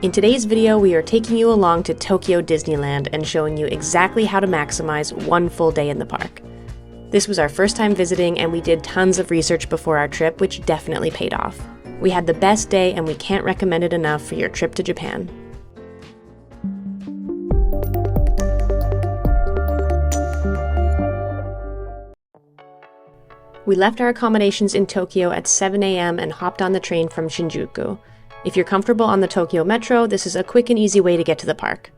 In today's video, we are taking you along to Tokyo Disneyland and showing you exactly how to maximize one full day in the park. This was our first time visiting and we did tons of research before our trip, which definitely paid off. We had the best day and we can't recommend it enough for your trip to Japan. We left our accommodations in Tokyo at 7 a.m. and hopped on the train from Shinjuku. If you're comfortable on the Tokyo Metro, this is a quick and easy way to get to the park.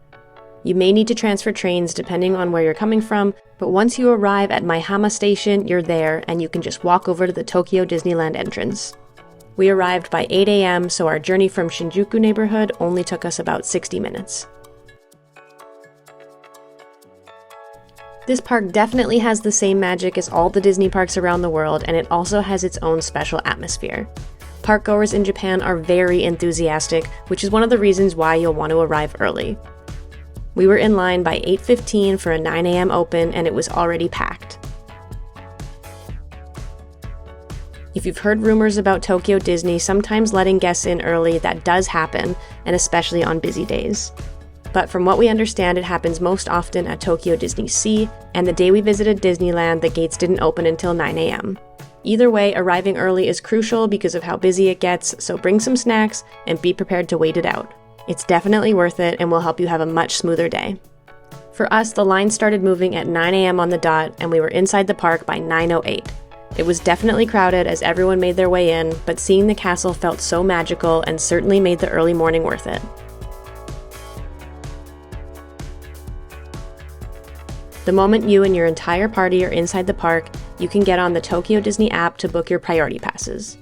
You may need to transfer trains depending on where you're coming from, but once you arrive at Maihama Station, you're there and you can just walk over to the Tokyo Disneyland entrance. We arrived by 8 a.m., so our journey from Shinjuku neighborhood only took us about 60 minutes. This park definitely has the same magic as all the Disney parks around the world, and it also has its own special atmosphere. Parkgoers in Japan are very enthusiastic, which is one of the reasons why you'll want to arrive early. We were in line by 8:15 for a 9 a.m. open, and it was already packed. If you've heard rumors about Tokyo Disney sometimes letting guests in early, that does happen, and especially on busy days. But from what we understand, it happens most often at Tokyo Disneysea, and the day we visited Disneyland, the gates didn't open until 9 a.m. Either way, arriving early is crucial because of how busy it gets, so bring some snacks and be prepared to wait it out. It's definitely worth it and will help you have a much smoother day. For us, the line started moving at 9 a.m. on the dot, and we were inside the park by 9:08. It was definitely crowded as everyone made their way in, but seeing the castle felt so magical and certainly made the early morning worth it. The moment you and your entire party are inside the park, you can get on the Tokyo Disney app to book your priority passes.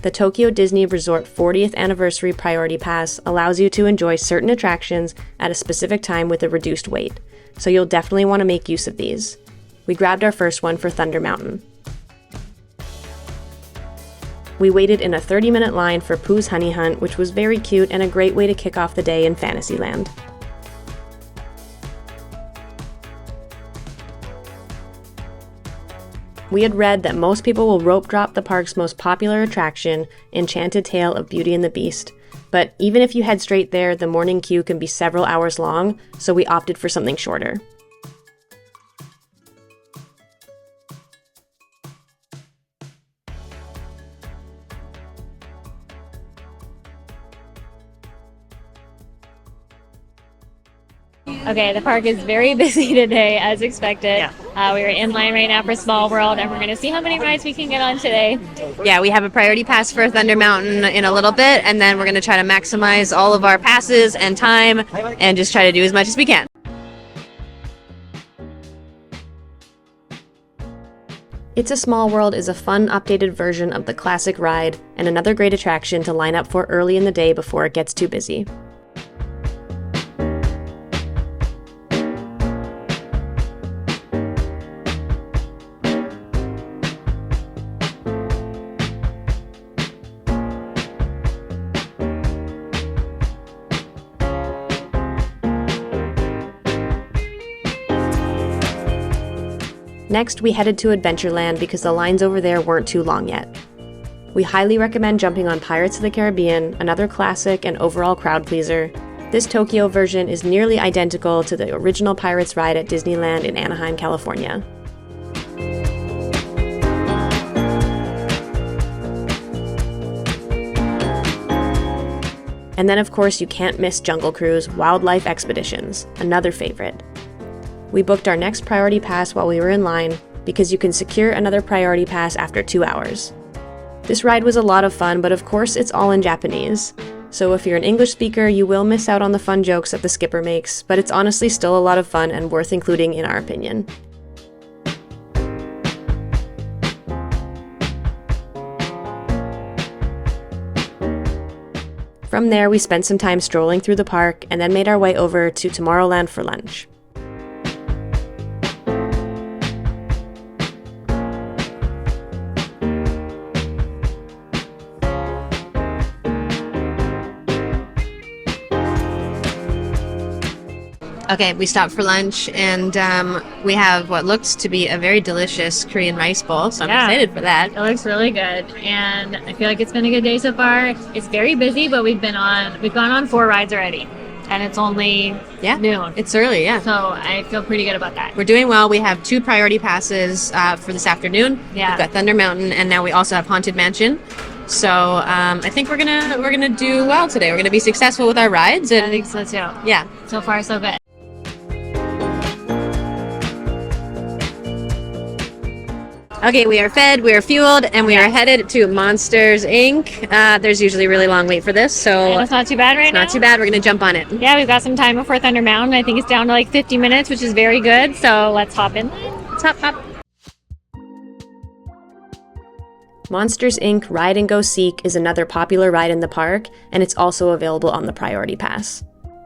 The Tokyo Disney Resort 40th Anniversary Priority Pass allows you to enjoy certain attractions at a specific time with a reduced wait, so you'll definitely want to make use of these. We grabbed our first one for Thunder Mountain. We waited in a 30-minute line for Pooh's Honey Hunt, which was very cute and a great way to kick off the day in Fantasyland. We had read that most people will rope drop the park's most popular attraction, Enchanted Tale of Beauty and the Beast, but even if you head straight there, the morning queue can be several hours long, so we opted for something shorter. Okay, the park is very busy today, as expected. Yeah. We are in line right now for Small World, and we're going to see how many rides we can get on today. Yeah, we have a priority pass for Thunder Mountain in a little bit, and then we're going to try to maximize all of our passes and time, and just try to do as much as we can. It's a Small World is a fun, updated version of the classic ride, and another great attraction to line up for early in the day before it gets too busy. Next, we headed to Adventureland because the lines over there weren't too long yet. We highly recommend jumping on Pirates of the Caribbean, another classic and overall crowd pleaser. This Tokyo version is nearly identical to the original Pirates ride at Disneyland in Anaheim, California. And then of course you can't miss Jungle Cruise Wildlife Expeditions, another favorite. We booked our next priority pass while we were in line because you can secure another priority pass after 2 hours. This ride was a lot of fun, but of course it's all in Japanese. So if you're an English speaker, you will miss out on the fun jokes that the skipper makes, but it's honestly still a lot of fun and worth including in our opinion. From there, we spent some time strolling through the park and then made our way over to Tomorrowland for lunch. Okay, we stopped for lunch, and we have what looks to be a very delicious Korean rice bowl, so I'm excited for that. It looks really good, and I feel like it's been a good day so far. It's very busy, but we've gone on 4 rides already, and it's only noon. It's early, yeah. So I feel pretty good about that. We're doing well. We have 2 priority passes for this afternoon. Yeah. We've got Thunder Mountain, and now we also have Haunted Mansion. So I think we're gonna do well today. We're gonna be successful with our rides, and I think so too. Yeah. So far, so good. Okay, we are fed, we are fueled, and we are headed to Monsters, Inc. There's usually a really long wait for this, so And it's not too bad right now. not too bad. We're going to jump on it. Yeah, we've got some time before Thunder Mountain. I think it's down to like 50 minutes, which is very good. So let's hop in. Let's hop. Monsters, Inc. Ride and Go Seek is another popular ride in the park, and it's also available on the Priority Pass.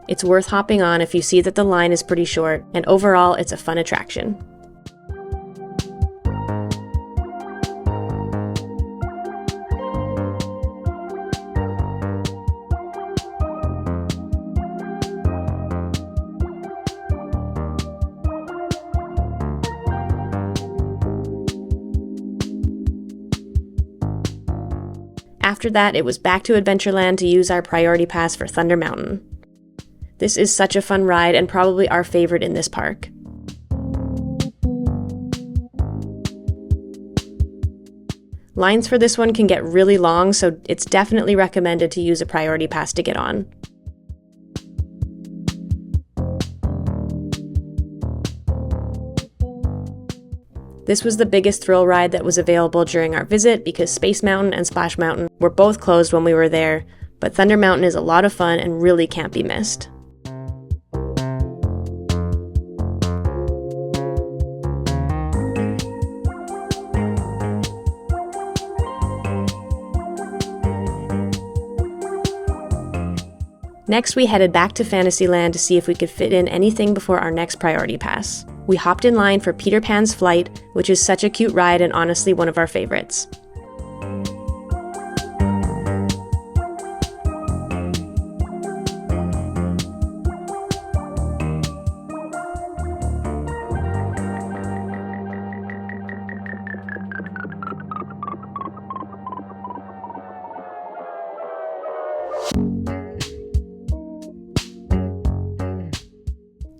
It's worth hopping on if you see that the line is pretty short, and overall, it's a fun attraction. After that, it was back to Adventureland to use our Priority Pass for Thunder Mountain. This is such a fun ride and probably our favorite in this park. Lines for this one can get really long, so it's definitely recommended to use a Priority Pass to get on. This was the biggest thrill ride that was available during our visit because Space Mountain and Splash Mountain were both closed when we were there, but Thunder Mountain is a lot of fun and really can't be missed. Next, we headed back to Fantasyland to see if we could fit in anything before our next Priority Pass. We hopped in line for Peter Pan's Flight, which is such a cute ride and honestly one of our favorites.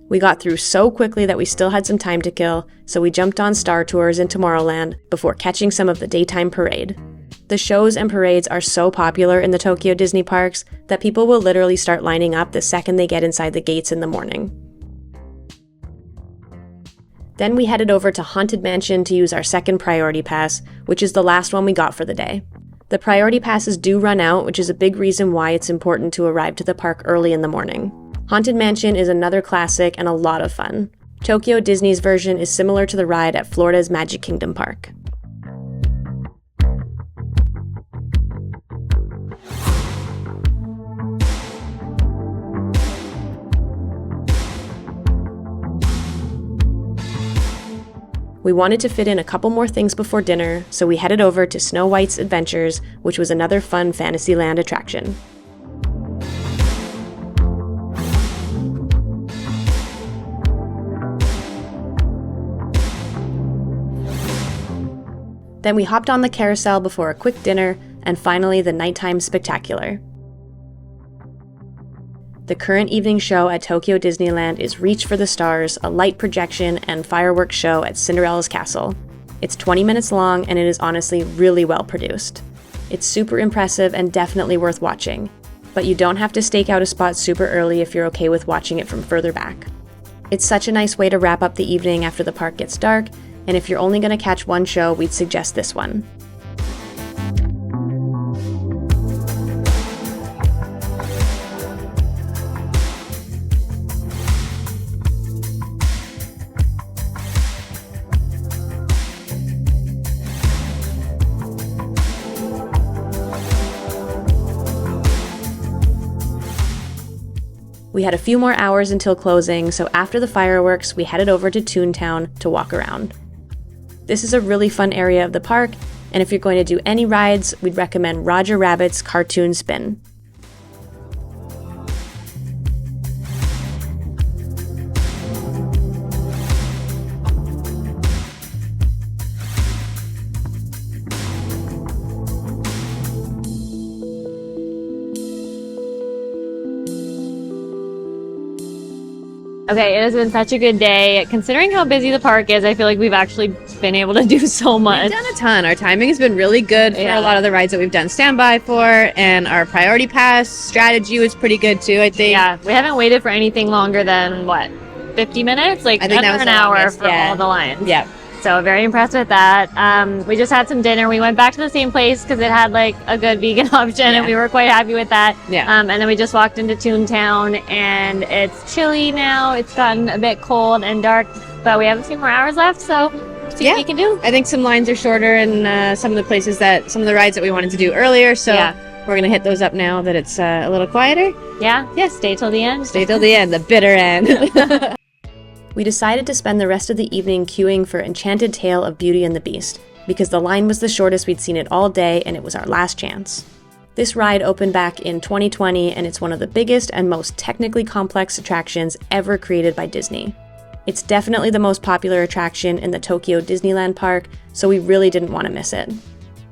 We got through so quickly that we still had some time to kill, so we jumped on Star Tours in Tomorrowland before catching some of the daytime parade. The shows and parades are so popular in the Tokyo Disney parks that people will literally start lining up the second they get inside the gates in the morning. Then we headed over to Haunted Mansion to use our second Priority Pass, which is the last one we got for the day. The Priority Passes do run out, which is a big reason why it's important to arrive to the park early in the morning. Haunted Mansion is another classic and a lot of fun. Tokyo Disney's version is similar to the ride at Florida's Magic Kingdom Park. We wanted to fit in a couple more things before dinner, so we headed over to Snow White's Adventures, which was another fun Fantasyland attraction. Then we hopped on the carousel before a quick dinner, and finally the nighttime spectacular. The current evening show at Tokyo Disneyland is Reach for the Stars, a light projection and fireworks show at Cinderella's castle. It's 20 minutes long and it is honestly really well produced. It's super impressive and definitely worth watching, but you don't have to stake out a spot super early if you're okay with watching it from further back. It's such a nice way to wrap up the evening after the park gets dark, and if you're only going to catch one show, we'd suggest this one. We had a few more hours until closing, so after the fireworks, we headed over to Toontown to walk around. This is a really fun area of the park, and if you're going to do any rides, we'd recommend Roger Rabbit's Cartoon Spin. Okay, it has been such a good day. Considering how busy the park is, I feel like we've actually been able to do so much. We've done a ton. Our timing has been really good for a lot of the rides that we've done standby for, and our priority pass strategy was pretty good too, I think. Yeah, we haven't waited for anything longer than, what, 50 minutes? Like, I think that was an the hour longest, for all the lines. Yeah. So very impressed with that. We just had some dinner. We went back to the same place because it had like a good vegan option, and we were quite happy with that. Yeah. And then we just walked into Toontown, and it's chilly now. It's gotten a bit cold and dark, but we have a few more hours left, so see what we can do. I think some lines are shorter in some of the places some of the rides that we wanted to do earlier, so we're gonna hit those up now that it's a little quieter. Yeah. Stay till the end. Stay till the end, the bitter end. We decided to spend the rest of the evening queuing for Enchanted Tale of Beauty and the Beast, because the line was the shortest we'd seen it all day and it was our last chance. This ride opened back in 2020, and it's one of the biggest and most technically complex attractions ever created by Disney. It's definitely the most popular attraction in the Tokyo Disneyland park, so we really didn't want to miss it.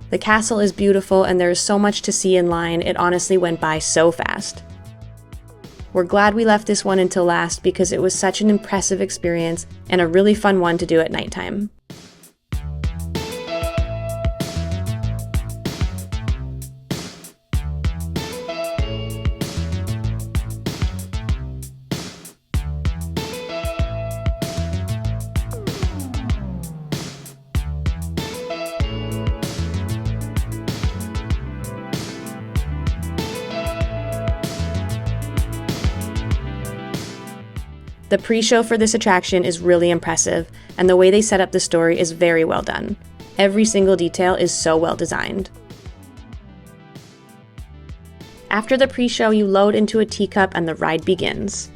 The castle is beautiful and there is so much to see in line, it honestly went by so fast. We're glad we left this one until last because it was such an impressive experience and a really fun one to do at nighttime. The pre-show for this attraction is really impressive, and the way they set up the story is very well done. Every single detail is so well designed. After the pre-show, you load into a teacup and the ride begins.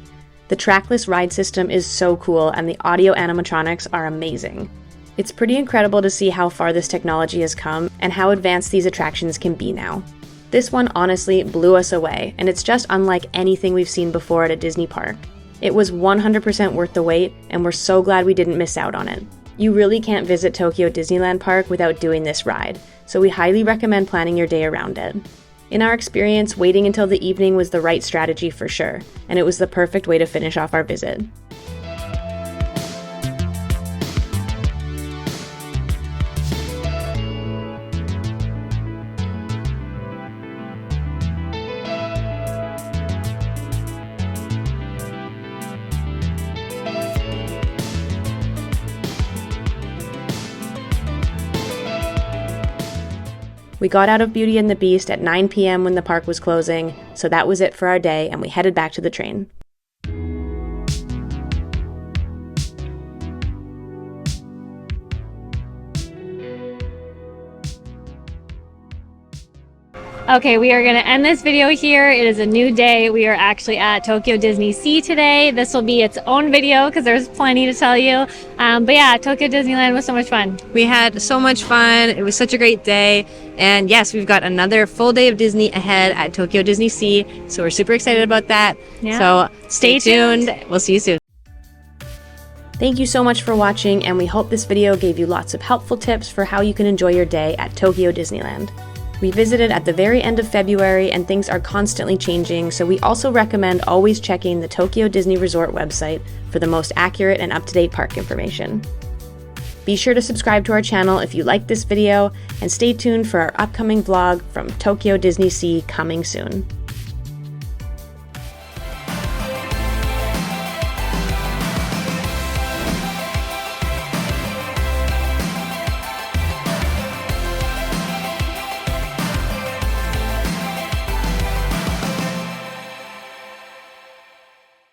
The trackless ride system is so cool, and the audio animatronics are amazing. It's pretty incredible to see how far this technology has come and how advanced these attractions can be now. This one honestly blew us away, and it's just unlike anything we've seen before at a Disney park. It was 100% worth the wait, and we're so glad we didn't miss out on it. You really can't visit Tokyo Disneyland Park without doing this ride, so we highly recommend planning your day around it. In our experience, waiting until the evening was the right strategy for sure, and it was the perfect way to finish off our visit. We got out of Beauty and the Beast at 9 p.m. when the park was closing, so that was it for our day, and we headed back to the train. Okay, we are going to end this video here. It is a new day. We are actually at Tokyo Disneysea today. This will be its own video because there's plenty to tell you. But yeah, Tokyo Disneyland was so much fun. We had so much fun. It was such a great day. And yes, we've got another full day of Disney ahead at Tokyo Disneysea. So we're super excited about that. Yeah. So stay tuned. We'll see you soon. Thank you so much for watching, and we hope this video gave you lots of helpful tips for how you can enjoy your day at Tokyo Disneyland. We visited at the very end of February, and things are constantly changing, so we also recommend always checking the Tokyo Disney Resort website for the most accurate and up-to-date park information. Be sure to subscribe to our channel if you liked this video, and stay tuned for our upcoming vlog from Tokyo Disneysea coming soon.